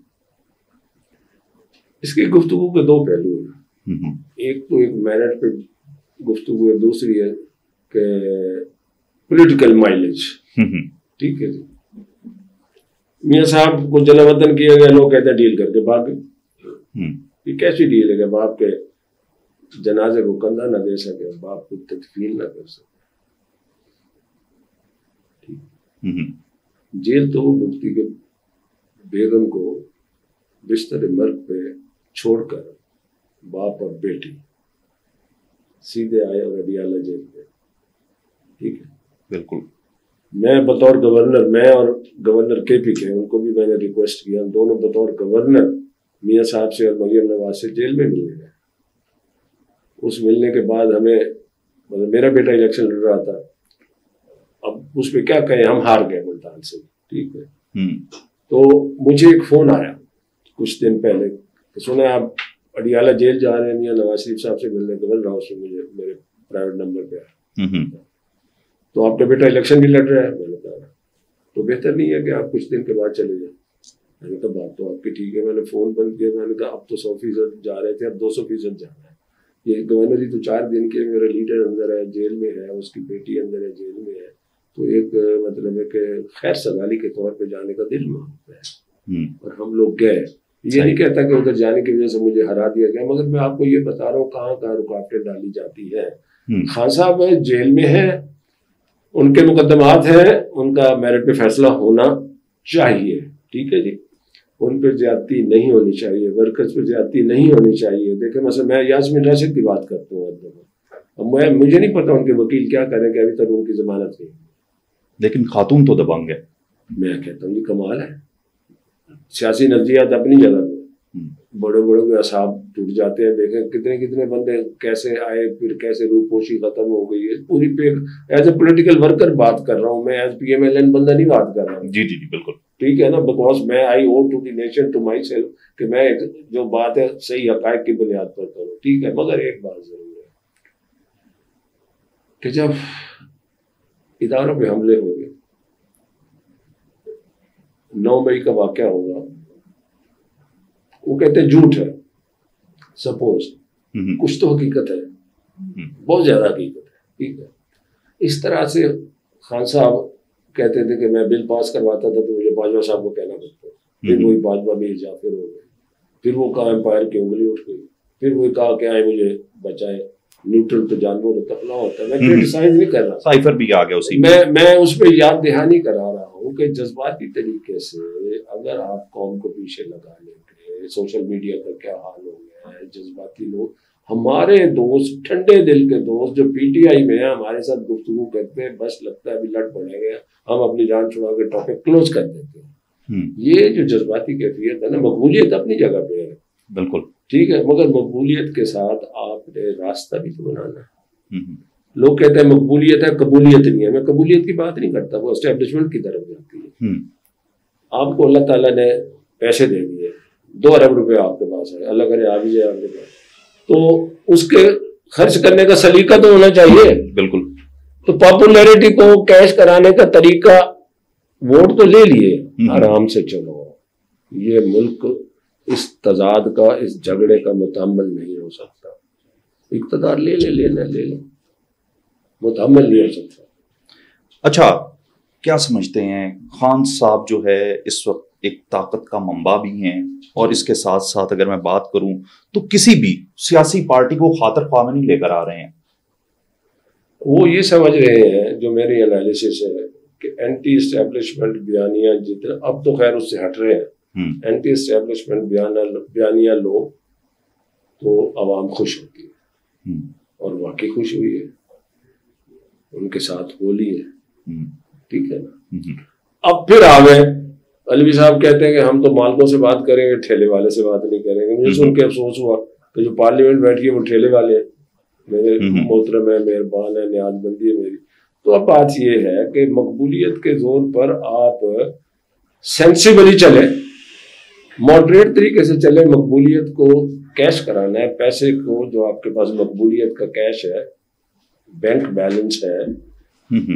اس کی گفتگو کے دو پہلو ہیں. ایک تو ایک میرٹ پہ گفتگو ہے, دوسری ہے کہ پولیٹیکل مائلیج. ٹھیک ہے جی, میاں صاحب کو جلا وطن کیا گیا, لوگ کہتے ہیں ڈیل کر کے بھاگ گئے. یہ کیسی ڈیل ہے کہ باپ کے جنازے کو کندھا نہ دے سکے, باپ کو تکفین نہ کر سکے. جیل تو وہ مفتی کے بیگم کو بستر مرگ پہ چھوڑ کر باپ اور بیٹی سیدھے آئے اور اڈیالہ جیل میں. ٹھیک ہے, بالکل. میں بطور گورنر, میں اور گورنر کے پی کے, ان کو بھی میں نے ریکویسٹ کیا, ہم دونوں بطور گورنر میاں صاحب سے اور مریم نواز سے جیل میں ملنے گئے. اس ملنے کے بعد ہمیں, مطلب میرا بیٹا الیکشن لڑ رہا تھا, اب اس پہ کیا کہیں, ہم ہار گئے ملتان سے. ٹھیک ہے, تو مجھے ایک فون آیا کچھ دن پہلے کہ سنا آپ اڈیالہ جیل جا رہے ہیں, میاں نواز شریف صاحب سے ملنے. گورنر ہاؤس میں مجھے میرے پرائیویٹ نمبر پہ آیا, تو آپ کا بیٹا الیکشن بھی لڑ رہا ہے. میں نے کہا تو بہتر نہیں ہے کہ آپ کچھ دن کے بعد چلے جائیں. میں نے کہا بات تو آپ کی ٹھیک ہے. میں نے فون بند کیا, میں نے کہا اب تو 100% جا رہے تھے, اب 200% جانا ہے. یہ گورنر ہی تو 4 دن کے, میرا لیڈر اندر ہے جیل میں ہے, اس کی بیٹی اندر ہے جیل میں ہے, تو ایک مطلب ہے کہ خیر سگالی کے طور پہ جانے کا دل مانگتا ہے. اور ہم لوگ گئے. یہ نہیں کہتا کہ ادھر جانے کی وجہ سے مجھے ہرا دیا گیا, مگر میں آپ کو یہ بتا رہا ہوں کہاں کہاں رکاوٹیں ڈالی جاتی ہے. خان صاحب جیل میں ہیں, ان کے مقدمات ہیں, ان کا میرٹ پہ فیصلہ ہونا چاہیے. ٹھیک ہے جی, ان پہ زیادتی نہیں ہونی چاہیے, ورکرز پہ زیادتی نہیں ہونی چاہیے. دیکھیں مثلا میں یاسمین راشد کی بات کرتا ہوں, اب مجھے نہیں پتا ان کے وکیل کیا کریں کہ ابھی تک ان کی ضمانت نہیں, لیکن خاتون تو دبنگ ہے. میں کہتا ہوں یہ کمال ہے. سیاسی نظریات اپنی جگہ پہ, بڑے بڑے کے اصحاب ٹوٹ جاتے ہیں. دیکھیں کتنے کتنے بندے کیسے آئے, پھر کیسے روپوشی ختم ہو گئی ہے پوری پہ. ایز اے پولیٹیکل ورکر بات کر رہا ہوں میں, as P M L N بندہ نہیں بات کر رہا ہوں. جی جی جی بالکل ٹھیک ہے نا, بیکاز میں I owe to the nation to myself کہ میں جو بات ہے صحیح حقائق کی بنیاد پر کروں. ٹھیک ہے, مگر ایک بات ضرور ہے کہ جب اداروں پہ حملے ہو گئے, 9 مئی کا واقعہ ہوگا, وہ کہتے ہیں جھوٹ ہے, سپوز کچھ تو حقیقت ہے, بہت زیادہ حقیقت ہے. ٹھیک ہے, اس طرح سے خان صاحب کہتے تھے کہ میں بل پاس کرواتا تھا تو مجھے باجوہ صاحب کو کہنا پڑتا, پھر وہی باجوہ میر جعفر ہو گئے, پھر وہ کہا امپائر کی انگلی اٹھ گئی, پھر وہ کہا کہ آئے مجھے بچائے, نیوٹرل تو جانور تکنا ہوتا ہے. میں کرٹیسائز نہیں کر رہا, سائفر بھی آ گیا اسی میں اس پہ یاد دہانی کرا رہا ہوں کہ جذباتی طریقے سے اگر آپ قوم کو پیچھے لگا لیں گے, سوشل میڈیا کا کیا حال ہو گیا ہے, جذباتی لوگ ہمارے دوست ٹھنڈے دل کے دوست جو پی ٹی آئی میں ہیں ہمارے ساتھ گفتگو کرتے ہیں، بس لگتا ہے ابھی لڑ پڑیں گے، ہم اپنی جان چھڑا کے ٹاپک کلوز کر دیتے ہیں. یہ جو جذباتی کیفیت ہے نا، مقبولیت اپنی جگہ پہ ہے بالکل ٹھیک ہے، مگر مقبولیت کے ساتھ آپ نے راستہ بھی تو بنانا ہے. لوگ کہتے ہیں مقبولیت ہے قبولیت نہیں ہے، میں قبولیت کی بات نہیں کرتا، وہ اسٹیبلشمنٹ کی طرف جاتی ہے. آپ کو اللہ تعالیٰ نے پیسے دے دیے، 2 ارب روپے آپ کے پاس ہے، اللہ کرے آ بھی جائے آپ کے پاس، تو اس کے خرچ کرنے کا سلیقہ تو ہونا چاہیے. بالکل. تو پاپولیرٹی کو کیش کرانے کا طریقہ، ووٹ تو لے لیے، آرام سے چلو. یہ ملک اس تضاد کا، اس جھگڑے کا متحمل نہیں ہو سکتا. اقتدار لے لے متحمل نہیں ہو سکتا. اچھا، کیا سمجھتے ہیں خان صاحب جو ہے اس وقت ایک طاقت کا منبع بھی ہیں، اور اس کے ساتھ ساتھ اگر میں بات کروں تو کسی بھی سیاسی پارٹی کو خاطر خواہ نہیں لے کر آ رہے ہیں. وہ یہ سمجھ رہے ہیں، جو میری انالیسس ہے، کہ اینٹی اسٹیبلشمنٹ بیانیاں جتنے، اب تو خیر اس سے ہٹ رہے ہیں، اینٹی اسٹیبلشمنٹ بیانیاں لو تو عوام خوش ہوتی ہے، اور واقعی خوش ہوئی ہے، ان کے ساتھ ہولی ہے، ٹھیک ہے نا. اب پھر آ گئے علوی صاحب کہتے ہیں کہ ہم تو مالکوں سے بات کریں گے، ٹھیلے والے سے بات نہیں کریں گے. مجھے سن کے افسوس ہوا کہ جو پارلیمنٹ بیٹھی ہے وہ ٹھیلے والے ہیں. میرے محترم ہے، مہربان ہے، نیاز بندی ہے میری. تو اب بات یہ ہے کہ مقبولیت کے زور پر آپ سینسیبلی چلیں، ماڈریٹ طریقے سے چلیں. مقبولیت کو کیش کرانا ہے، پیسے کو جو آپ کے پاس مقبولیت کا کیش ہے، بینک بیلنس ہے،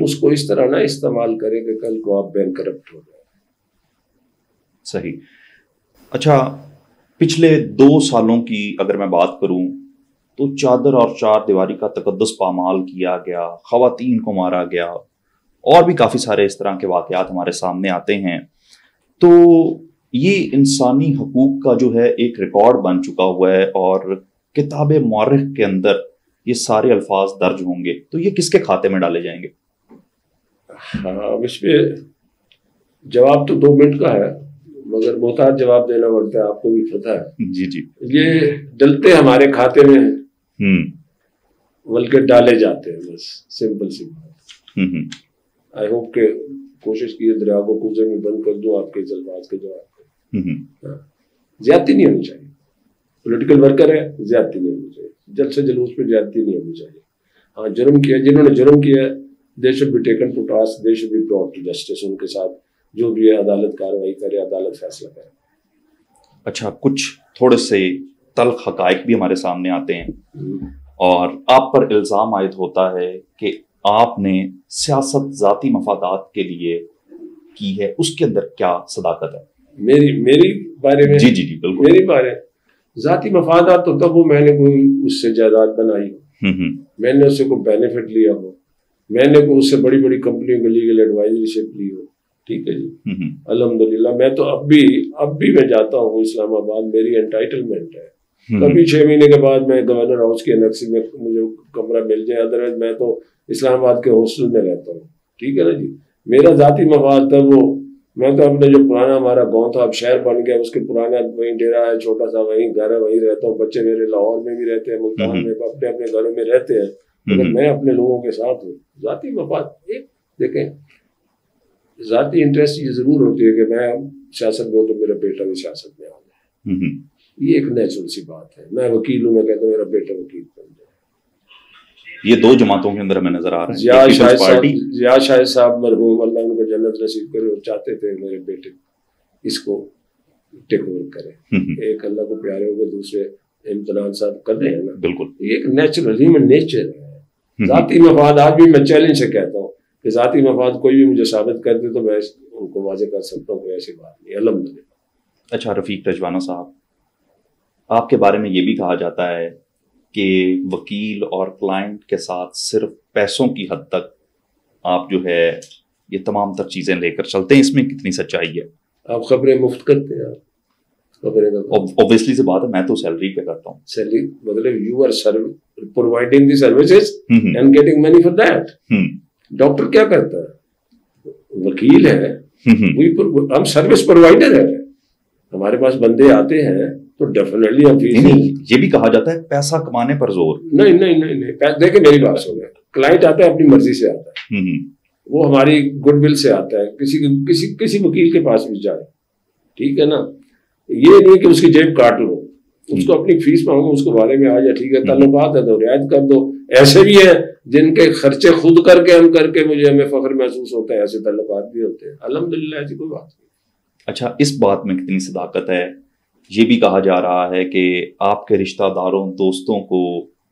اس کو اس طرح نہ استعمال کریں کہ کل کو آپ بینک کرپٹ ہو جائے. صحیح. اچھا، پچھلے 2 سالوں کی اگر میں بات کروں تو چادر اور 4 دیواری کا تقدس پامال کیا گیا، خواتین کو مارا گیا، اور بھی کافی سارے اس طرح کے واقعات ہمارے سامنے آتے ہیں. تو یہ انسانی حقوق کا جو ہے ایک ریکارڈ بن چکا ہوا ہے، اور کتاب مورخ کے اندر یہ سارے الفاظ درج ہوں گے. تو یہ کس کے کھاتے میں ڈالے جائیں گے؟ ہاں، اس پہ جواب تو 2 منٹ کا ہے، مگر محتاط جواب دینا پڑتا ہے، آپ کو بھی پتہ ہے. جی. یہ ڈلتے ہمارے کھاتے میں ہیں، بلکہ ڈالے جاتے ہیں، بس سمپل سی بات. آئی ہوپ کہ کوشش کی دریا کو کوزے میں بند کر دوں آپ کے الفاظ کے جواب کو. زیادتی نہیں ہونی چاہیے. پولیٹیکل ورکر ہے، زیادتی نہیں ہونی چاہیے، جلد سے جلوس پہ زیادتی نہیں ہونی چاہیے. ہاں، جرم کیا، جنہوں نے جرم کیا ہے، they should be taken to task, they should be brought to justice. ان کے ساتھ جو بھی ہے عدالت کاروائی کرے، عدالت فیصلہ کرے. اچھا، کچھ تھوڑے سے تلخ حقائق بھی ہمارے سامنے آتے ہیں، اور آپ پر الزام عائد ہوتا ہے کہ آپ نے سیاست ذاتی مفادات کے لیے کی ہے. اس کے اندر کیا صداقت ہے؟ میری بارے میں؟ جی بالکل. میری بارے ذاتی مفادات تو تب وہ میں نے کوئی اس سے جائیداد بنائی ہو، میں نے اس سے کوئی بینیفٹ لیا ہو، میں نے کوئی اس سے بڑی بڑی کمپنیوں کو لیگل ایڈوائزری شپ لی ہو، ٹھیک ہے جی. الحمدللہ میں تو اب بھی میں جاتا ہوں اسلام آباد، میری انٹائٹلمنٹ ہے. کبھی 6 مہینے کے بعد میں گورنر ہاؤس کے انیکسی میں مجھے کمرہ مل جائے، ادروائز میں تو اسلام آباد کے ہاسٹل میں رہتا ہوں، ٹھیک ہے نا جی. میرا ذاتی مفاد تھا وہ، میں تو اپنے جو پرانا ہمارا گاؤں تھا اب شہر بن گیا، اس کے پرانا وہیں ڈیرا ہے چھوٹا سا، وہیں گھر ہے، وہیں رہتا ہوں. بچے میرے لاہور میں بھی رہتے ہیں، ملتان میں، اپنے اپنے گھروں میں رہتے ہیں، مگر میں اپنے لوگوں کے ساتھ ہوں. ذاتی مفاد ایک دیکھیں، ذاتی انٹرسٹ یہ ضرور ہوتی ہے کہ میں سیاست میں ہوں تو میرا بیٹا بھی سیاست میں آ جائے، یہ ایک نیچرل سی بات ہے. میں وکیل ہوں، میں کہتا ہوں میرا بیٹا وکیل بن جائے. یہ 2 جماعتوں کے اندر ہمیں نظر آ رہا ہے. ضیاء شاہد صاحب مرحوم، اللہ ان کو جنت نصیب کرے، اور چاہتے تھے میرے بیٹے اس کو ٹیک اوور کرے. ایک اللہ کو پیارے ہو گئے، دوسرے امتنان صاحب کر رہے ہیں نا. بالکل، یہ ایک نیچرل ہیومن نیچر ہے. ذاتی مفاد آج بھی میں چیلنج سے کہتا ہوں کہ ذاتی مفاد کوئی بھی مجھے ثابت کر دے تو میں ان کو واضح کر سکتا ہوں، کوئی ایسی بات نہیں، الحمدللہ. اچھا رفیق رجوانہ صاحب، آپ کے بارے میں یہ بھی کہا جاتا ہے کہ وکیل اور کلائنٹ کے ساتھ صرف پیسوں کی حد تک آپ جو ہے یہ تمام تر چیزیں لے کر چلتے ہیں. اس میں کتنی سچائی ہے؟ آپ خبریں مفت کرتے ہیں؟ obviously سے بات ہے، میں تو سیلری پہ کرتا ہوں. سیلری مطلب you are providing the services and getting money for that. Doctor کیا کرتا ہے؟ وکیل ہے، ہم سروس پرووائڈر ہے. ہمارے پاس بندے آتے ہیں تو ڈیفینیٹلی ہم فیس یہ بھی کہا جاتا ہے پیسہ کمانے پر زور. نہیں دیکھیں میری بات سنیں, کلائنٹ آتا ہے اپنی مرضی سے آتا ہے, وہ ہماری گڈ ول سے آتا ہے, کسی وکیل کے پاس بھی جائے, ٹھیک ہے نا, یہ نہیں کہ اس کی جیب کاٹ لو, اس کو اپنی فیس مانگو, اس کو بارے میں آ جائے, ٹھیک ہے تعلقات ہے تو رعایت کر دو. ایسے بھی ہیں جن کے خرچے خود کر کے ہمیں فخر محسوس ہوتا ہے, ایسے تعلقات بھی ہوتے ہیں, الحمدللہ ایسی کوئی بات نہیں. اچھا, اس بات میں کتنی صداقت ہے؟ یہ بھی کہا جا رہا ہے کہ آپ کے رشتہ داروں دوستوں کو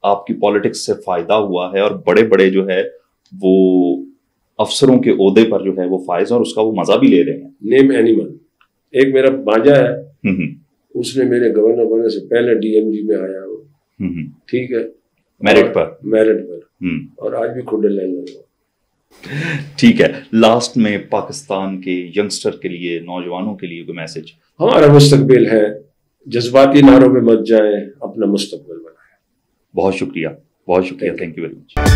آپ کی پالیٹکس سے فائدہ ہوا ہے, اور بڑے بڑے جو ہے وہ افسروں کے عہدے پر جو ہے وہ فائز, اور اس کا وہ مزہ بھی لے رہے ہیں. نیم اینیمل. ایک میرا بانجا ہے, اس نے میرے گورنر بننے سے پہلے ڈی ایم جی میں آیا وہ, ٹھیک ہے, میرٹ پر, اور آج بھی کھڈے لے لوں. ٹھیک ہے, لاسٹ میں پاکستان کے ینگسٹر کے لیے, نوجوانوں کے لیے کوئی میسج؟ ہمارا مستقبل ہے, جذباتی نعروں پہ مت جائیں, اپنا مستقبل بنائیں. بہت شکریہ, تھینک یو ویری مچ.